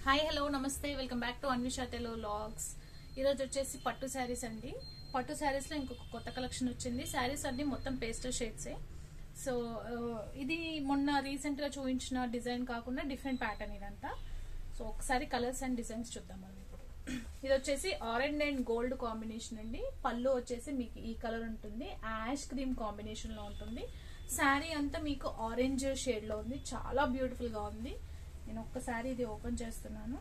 Hi hello నమస్తే welcome back to Anvisha Telugu vlogs. ఈరోజు వచ్చేసి పట్టు శారీస్ అండి. పట్టు శారీస్లో ఇంకొక కొత్త కలెక్షన్ వచ్చింది. శారీస్ అన్ని మొత్తం పేస్టల్ షేడ్సే. సో ఇది మొన్న రీసెంట్గా చూపించిన డిజైన్ కాకుండా డిఫరెంట్ ప్యాటర్న్ ఇదంతా. సో ఒకసారి కలర్స్ అండ్ డిజైన్స్ చూద్దాం మనం ఇప్పుడు. ఇది వచ్చేసి ఆరెంజ్ అండ్ గోల్డ్ కాంబినేషన్ అండి. పళ్ళు వచ్చేసి మీకు ఈ కలర్ ఉంటుంది, యాష్ క్రీమ్ కాంబినేషన్లో ఉంటుంది. శారీ అంతా మీకు ఆరెంజ్ షేడ్లో ఉంది, చాలా బ్యూటిఫుల్గా ఉంది. నేను ఒక్కసారి ఇది ఓపెన్ చేస్తున్నాను.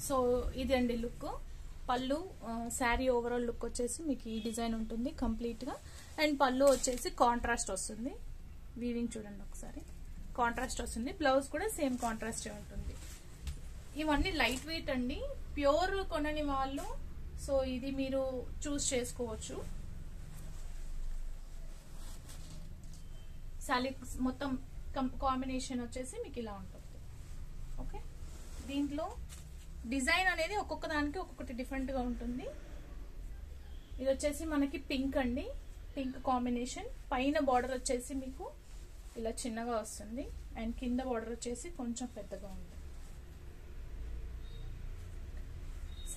సో ఇది అండి లుక్. పళ్ళు శారీ ఓవరాల్ లుక్ వచ్చేసి మీకు ఈ డిజైన్ ఉంటుంది కంప్లీట్ గా. అండ్ పళ్ళు వచ్చేసి కాంట్రాస్ట్ వస్తుంది. వీవింగ్ చూడండి ఒకసారి, కాంట్రాస్ట్ వస్తుంది. బ్లౌజ్ కూడా సేమ్ కాంట్రాస్ట్ ఉంటుంది. ఇవన్నీ లైట్ వెయిట్ అండి, ప్యూర్ కొనని వాళ్ళు సో ఇది మీరు చూస్ చేసుకోవచ్చు. శారీ మొత్తం కాంబినేషన్ వచ్చేసి మీకు ఇలా ఉంటుంది. ఓకే, దీంట్లో డిజైన్ అనేది ఒక్కొక్క దానికి ఒక్కొక్కటి డిఫరెంట్ గా ఉంటుంది. ఇది వచ్చేసి మనకి పింక్ అండి, పింక్ కాంబినేషన్. పైన బార్డర్ వచ్చేసి మీకు ఇలా చిన్నగా వస్తుంది అండ్ కింద బార్డర్ వచ్చేసి కొంచెం పెద్దగా ఉంది.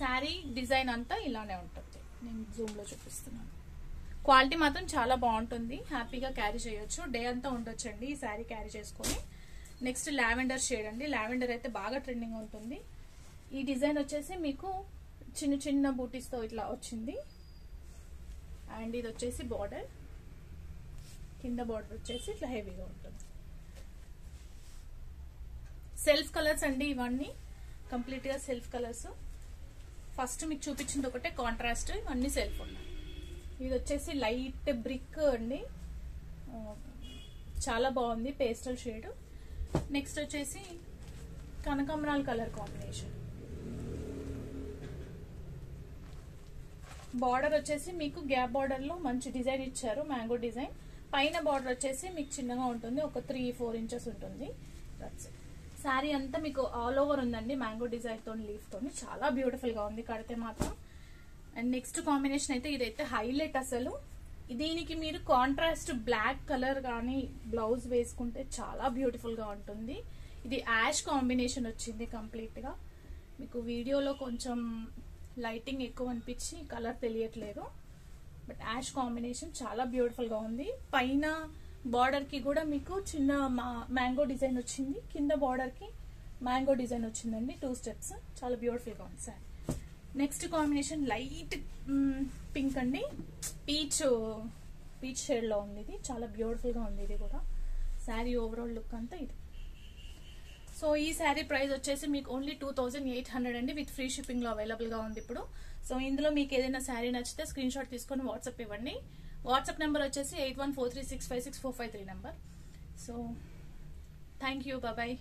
శారీ డిజైన్ అంతా ఇలానే ఉంటుంది. నేను జూమ్ లో చూపిస్తున్నాను. క్వాలిటీ మాత్రం చాలా బాగుంటుంది, హ్యాపీగా క్యారీ చేయొచ్చు, డే అంతా ఉండొచ్చండి ఈ శారీ క్యారీ చేసుకొని. నెక్స్ట్ లావెండర్ షేడ్ అండి. లావెండర్ అయితే బాగా ట్రెండింగ్ ఉంటుంది. ఈ డిజైన్ వచ్చేసి మీకు చిన్న చిన్న బూటీస్తో ఇట్లా వచ్చింది. అండ్ ఇది వచ్చేసి బార్డర్, కింద బార్డర్ వచ్చేసి ఇట్లా హెవీగా ఉంటుంది. సెల్ఫ్ కలర్స్ అండి ఇవన్నీ, కంప్లీట్ గా సెల్ఫ్ కలర్స్. ఫస్ట్ మీకు చూపించింది ఒకటే కాంట్రాస్ట్, ఇవన్నీ సెల్ఫ్ ఉన్నాయి. ఇది వచ్చేసి లైట్ బ్రిక్ అండి, చాలా బాగుంది పేస్టల్ షేడ్. నెక్స్ట్ వచ్చేసి కనకాంబరాల్ కలర్ కాంబినేషన్. బార్డర్ వచ్చేసి మీకు గ్యాప్ బార్డర్ లో మంచి డిజైన్ ఇచ్చారు, మ్యాంగో డిజైన్. పైన బార్డర్ వచ్చేసి మీకు చిన్నగా ఉంటుంది, ఒక 3-4 ఇంచెస్ ఉంటుంది. శారీ అంతా మీకు ఆల్ ఓవర్ ఉందండి, మ్యాంగో డిజైన్ తోని, లీఫ్ తోని. చాలా బ్యూటిఫుల్ గా ఉంది కడితే మాత్రం. అండ్ నెక్స్ట్ కాంబినేషన్ అయితే ఇదైతే హైలైట్ అసలు. దీనికి మీరు కాంట్రాస్ట్ బ్లాక్ కలర్ కానీ బ్లౌజ్ వేసుకుంటే చాలా బ్యూటిఫుల్ గా ఉంటుంది. ఇది యాష్ కాంబినేషన్ వచ్చింది కంప్లీట్ గా. మీకు వీడియోలో కొంచెం లైటింగ్ ఎక్కువ అనిపించి కలర్ తెలియట్లేదు, బట్ యాష్ కాంబినేషన్ చాలా బ్యూటిఫుల్ గా ఉంది. పైన బార్డర్ కి కూడా మీకు చిన్న మ్యాంగో డిజైన్ వచ్చింది, కింద బార్డర్ కి మ్యాంగో డిజైన్ వచ్చిందండి, 2 స్టెప్స్. చాలా బ్యూటిఫుల్ గా ఉంది sorry. Next combination light pink అండి, పీచ్ షేడ్ లో ఉంది. ఇది చాలా బ్యూటిఫుల్ గా ఉంది. ఇది కూడా శారీ ఓవరాల్ లుక్ అంతా ఇది. సో ఈ శారీ ప్రైస్ వచ్చేసి మీకు ఓన్లీ 2800 అండి, విత్ ఫ్రీ షిప్పింగ్ లో అవైలబుల్ గా ఉంది ఇప్పుడు. సో ఇందులో మీకు ఏదైనా శారీ నచ్చితే స్క్రీన్ షాట్ తీసుకొని వాట్సాప్ ఇవ్వండి. వాట్సాప్ నెంబర్ వచ్చేసి 8143656453 నెంబర్. So thank you, bye.